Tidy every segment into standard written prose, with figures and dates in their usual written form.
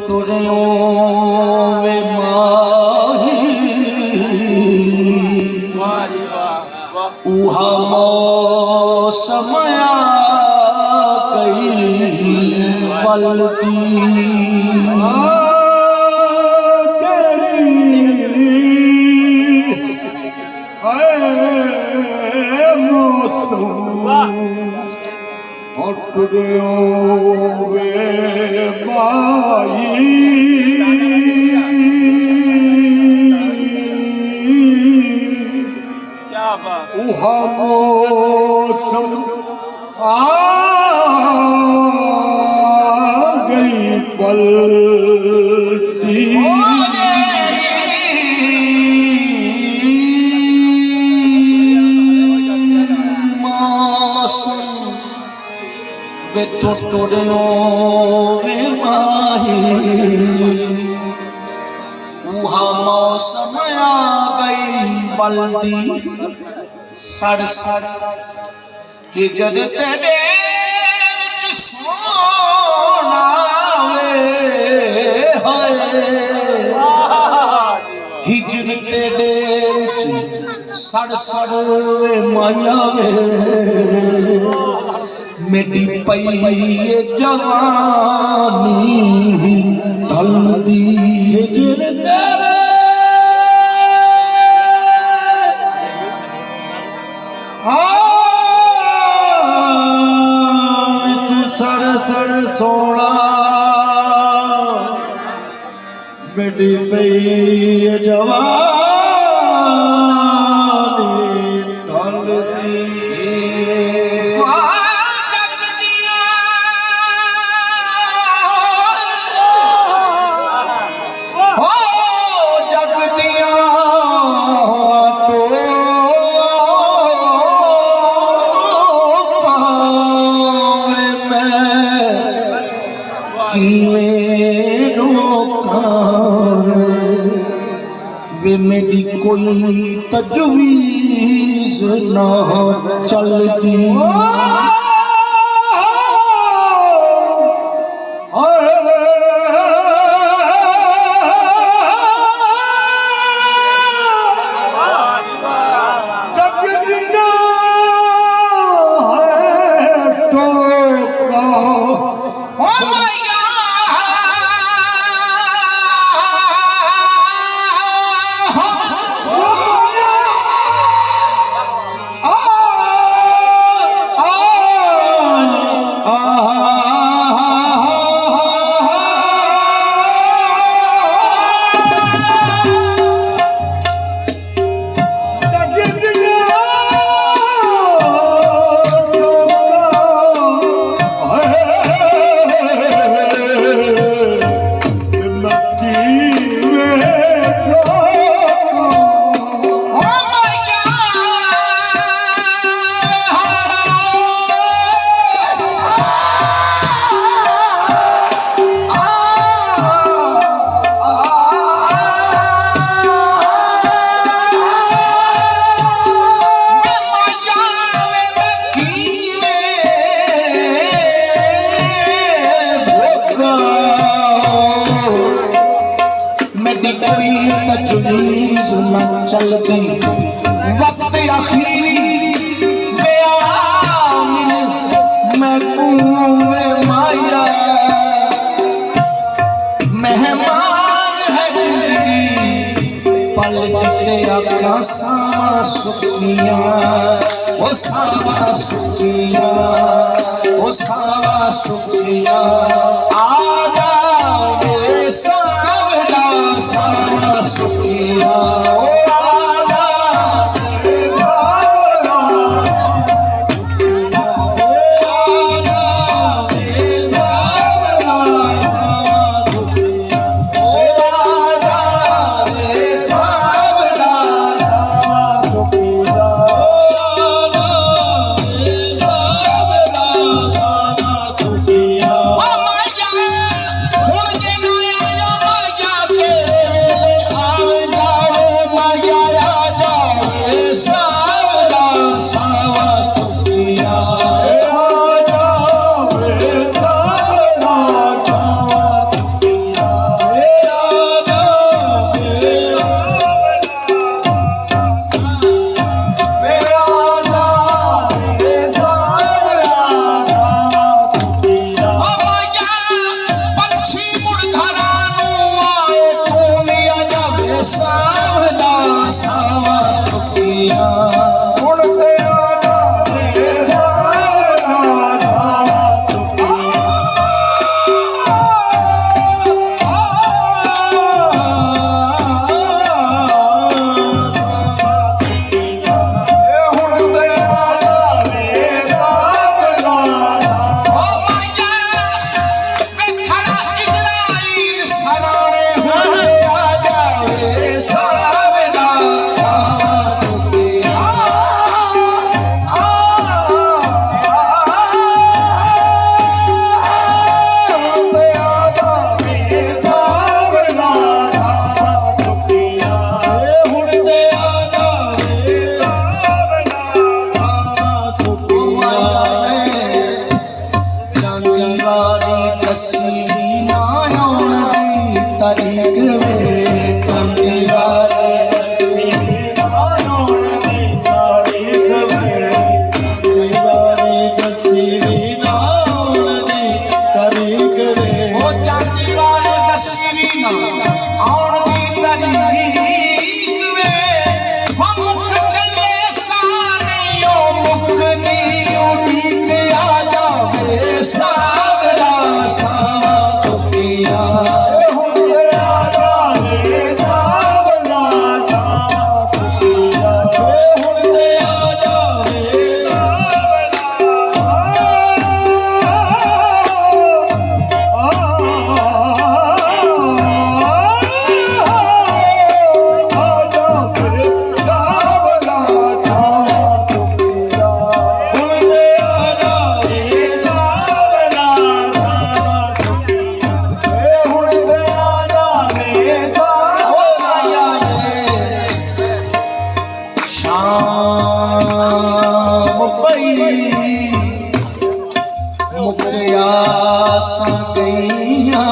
तुरियो वे माही उहा मौसम गई बलदी तुरियो वे माही उहा मौसम गई पलटी वे तो तुरियो वे माही उहा मौसम गई बल्दी सड़ सड़ हिजर तेरे सोना वे हाय हिजर तेरे सड़ सड़ वे माया वे मेरी पई जवानी ढलदी हिजर तेरे सर सर सोना मेरी पई जवानी ढलदी वे मेरी कोई तजवीज़ ना चलती चलती वक्त आखिरी मैं कुएं माया मेहमान है पल के आका सामा सुखिया ओ सामा सुखिया ओ सामा सुखिया आजा मेरे सावला सामा सुखिया तारीख में चांदी वाले दसी आउण दी तारीख में चांदी वाले दसी आउण दी तारीख में ओ चांदी वाले दसी आउण दी तारीख में हम चले सानियो मुक्ति उड़ी के आ जावे सावरा सावा सुखिया मुक्तिया संगैया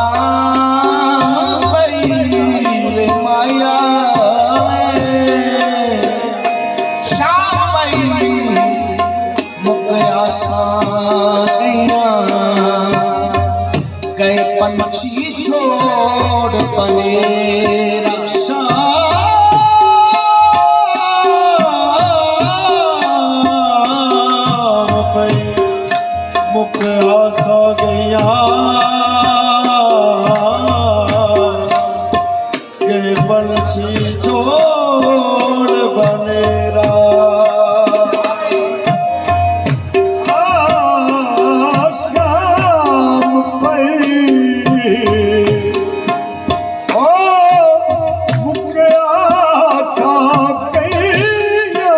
विशाम पई माया शाम पई मुक्तिया संगैया गए पंछी छोड़ बनेरा मुख आसा गया गए पंछी छोड़ बनेरा शाम पई ओ मुख आसा गया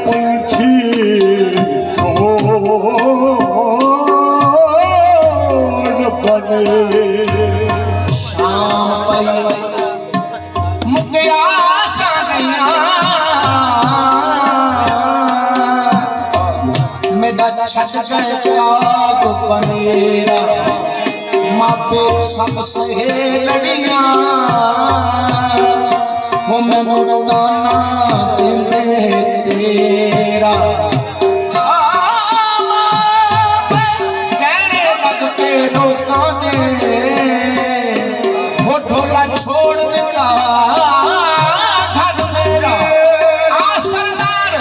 पंछी छोड़ बने शाम पई मुक्तिया संगैया मेरा छट गए काग बनेरा मापे सब सहेलियां वो मैनू ताना देंदे तेरा कहने लगते लोकां दे वो ढोला छोड़ दिता घर मेरा आ सरदार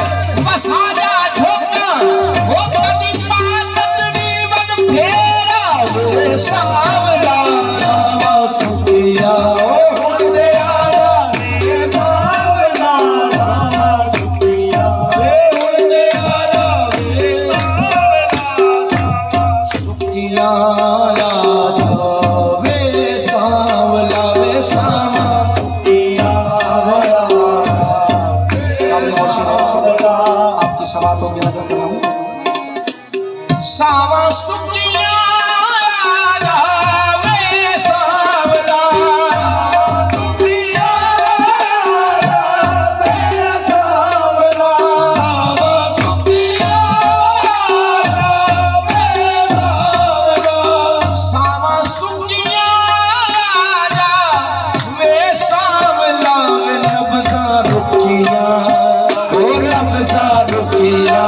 बसा जा झोंका वो कदी पातड़ी बन फेरा वे सावरा रावा सुखिया आपकी समातों की नजर कर रहा हूँ सावा सुखिया रुकिया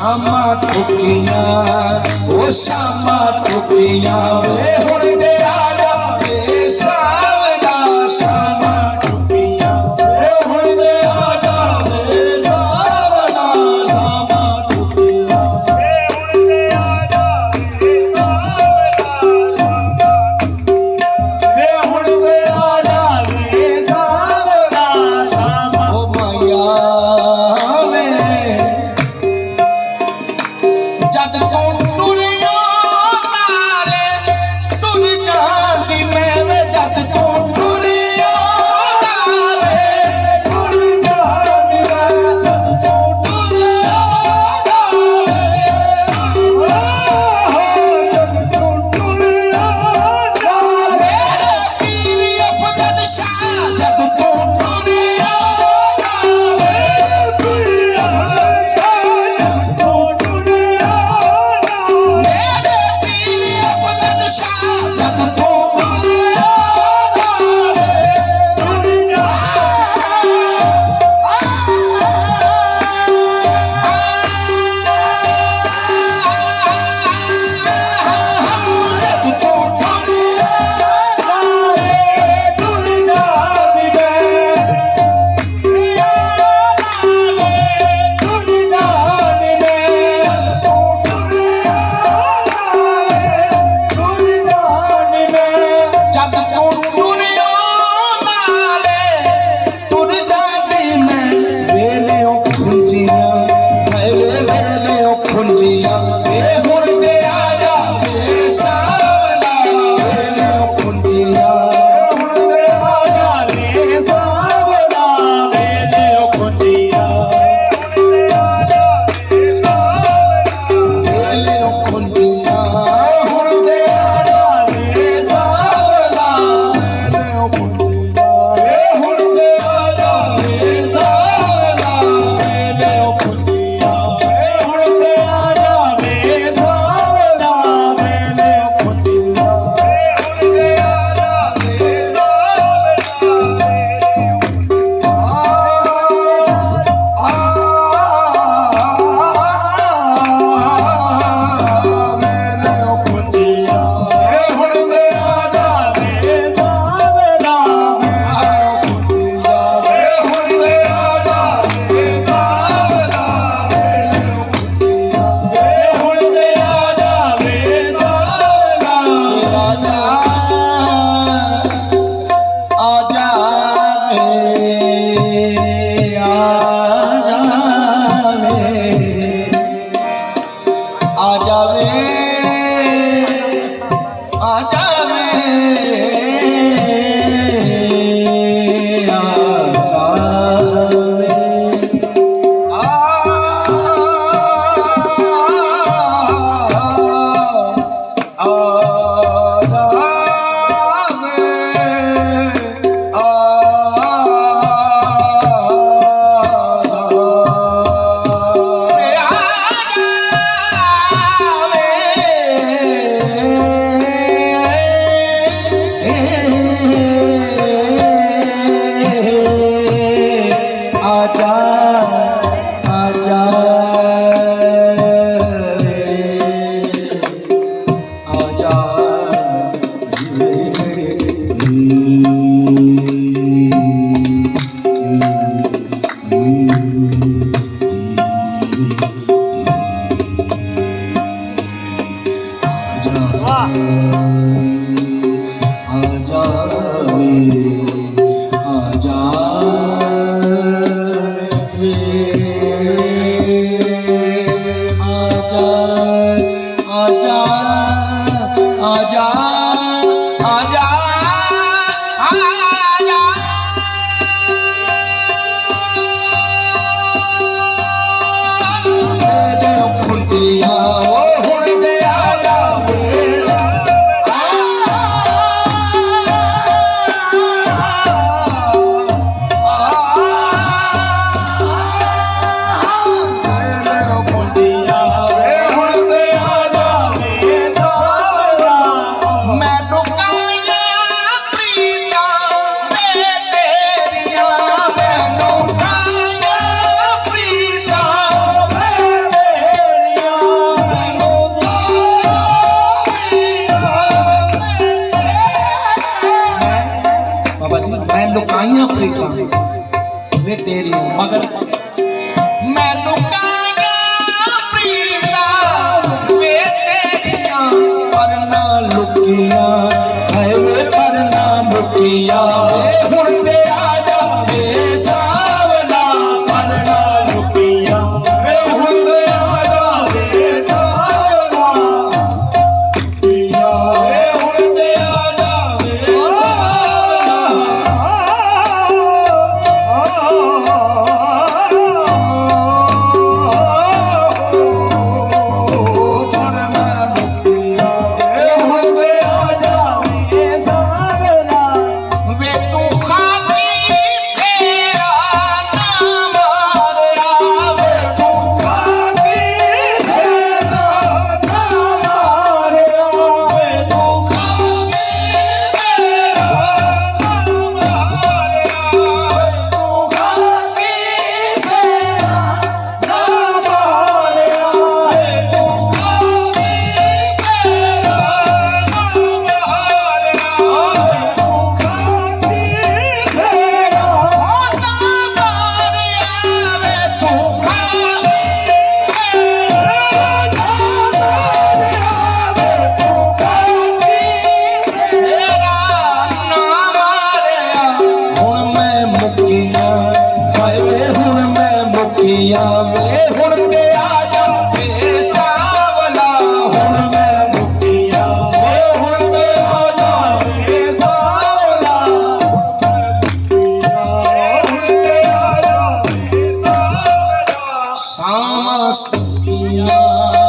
ਸ਼ਾਮਾਂ ਠੁਕੀਆਂ ਉਹ ਸ਼ਾਮਾਂ ਠੁਕੀਆਂ ਵੇ ਹੁਣ ਤੇ ਆ ਜਾ ਵੇ ਸਾਵਣਾ ਸ਼ਾਮਾਂ ਠੁਕੀਆਂ ਵੇ ਹੁਣ ਤੇ ਆ ਜਾ ਵੇ ਸਾਵਣਾ ਸ਼ਾਮਾਂ ਠੁਕੀਆਂ ਵੇ ਹੁਣ ਤੇ ਆ ਜਾ ਵੇ ਸਾਵਣਾ ਵੇ ਹੁਣ ਤੇ ਆ ਜਾ ਵੇ ਸਾਵਣਾ ਸ਼ਾਮਾਂ ਉਹ ਮਾਇਆ ਵੇ ਜਦ ਤੋਂ ਟੁਰਿਆ ਨਾਲੇ ਟੁਰ ਜਾਂਦੀ ਮੈਂ ਵੇ ਜਦ ਤੋਂ ਟੁਰਿਆ ਨਾਲੇ ਟੁਰ ਜਾਂਦੀ ਮੈਂ ਜਦ ਤੋਂ ਟੁਰਿਆ ਨਾਲੇ ਜਦ ਤੋਂ ਟੁਰਿਆ ਨਾਲੇ ਪੀਰੀ ਅਫਜ਼ਲ ਸ਼ਾਹ ਜਦ ਤੋਂ ਟੁਰਿਆ ਨਾਲੇ ਪੀਰੀ ਅਫਜ਼ਲ ਸ਼ਾਹ ਜਦ ਤੋਂ ਟੁਰਿਆ ਮੇਰੇ ਪੀਰੀ ਅਫਜ਼ਲ ਸ਼ਾਹ ਜਦ ਤੋਂ ਟੁਰਿਆ ਨਾਲੇ ਜਦ ਤੋਂ ਟੁਰਿਆ ਨਾਲੇ ਟੁਰ ਜਾਂਦੀ ਮੈਂ ਟੁਰ ਜਾਂਦੀ ਮੈਂ ਜਦ ਤੋਂ ਟੁਰਿਆ ਨਾਲੇ ਟੁਰ ਜਾਂਦੀ ਮੈਂ ਜਦ ਤੋਂ ਟੁਰਿਆ ਨਾਲੇ ਟੁਰ ਜਾਂਦੀ ਮੈਂ ਵੇਲੇ ਉਹ ਖੁੰਝੀਆਂ ਹਾਏ ਵੇਲੇ ਉਹ ਖੁੰਝੀਆਂ ਵੇ ਹੁਣ ਤੇ ਆ ਜਾ ਵੇ ਸਾਵਣਾ ਵੇਲੇ ਉਹ ਖੁੰਝੀਆਂ ਹੁਣ ਤੇ ਆ ਜਾ ਵੇ ਸਾਵਣਾ ਵੇਲੇ ਉਹ ਖੁੰਝੀਆਂ ਹੁਣ ਤੇ ਆ ਜਾ ਵੇ ਸਾਵਣਾ ਵੇਲੇ ਉਹ ਖੁੰਝੀਆਂ ਹੁਣ ਤੇ ਆ ਜਾ ਵੇ ਸਾਵਣਾ ਵੇਲੇ ਉਹ ਖੁੰਝੀਆਂ ਹੁਣ ਤੇ ਆ ਜਾ ਵੇ ਸਾਵਣਾ ਵੇਲੇ ਉਹ ਖੁੰਝੀਆਂ ਹੁਣ ਤੇ ਆ ਜਾ ਵੇ ਸਾਵਣਾ ਵੇਲੇ ਉਹ ਖੁੰਝੀਆਂ ਹੁਣ ਤੇ ਆ ਜਾ ਵੇ ਆ ਜਾਵੇ ਆ ਜਾਵੇ आजा आजा रे आजा आजा आजा आजा आजा आजा आजा तेरे खुंटिया ओ हुण ते आजा ਲੁਕੀਆਂ ਵੇ ਹੁਣ ਤੇ ਆ ਜਾ ਵੇ ਸਾਵਲਾ ਪਰਣਾ ਲੁਕੀਆਂ ਵੇ ਹੁਣ ਤੇ ਆ ਜਾ ਵੇ ਸਾਵਲਾ ਲੁਕੀਆਂ ਵੇ ਹੁਣ ਤੇ ਆ ਜਾ ਵੇ ਵੇ ਹੁਣ ਤੇ ਆ ਜਾ ਵੇ ਸਾਵਲਾ ਹੁਣ ਮੈਂ ਮੁਕੀਆਂ ਵੇ ਹੁਣ ਤੇ ਆ ਜਾ ਵੇ ਸਾਵਲਾ ਹੁਣ ਤੇ ਆ ਜਾ ਵੇ ਸਾਵਲਾ ਸਾਵਾਂ ਸੁਖੀਆਂ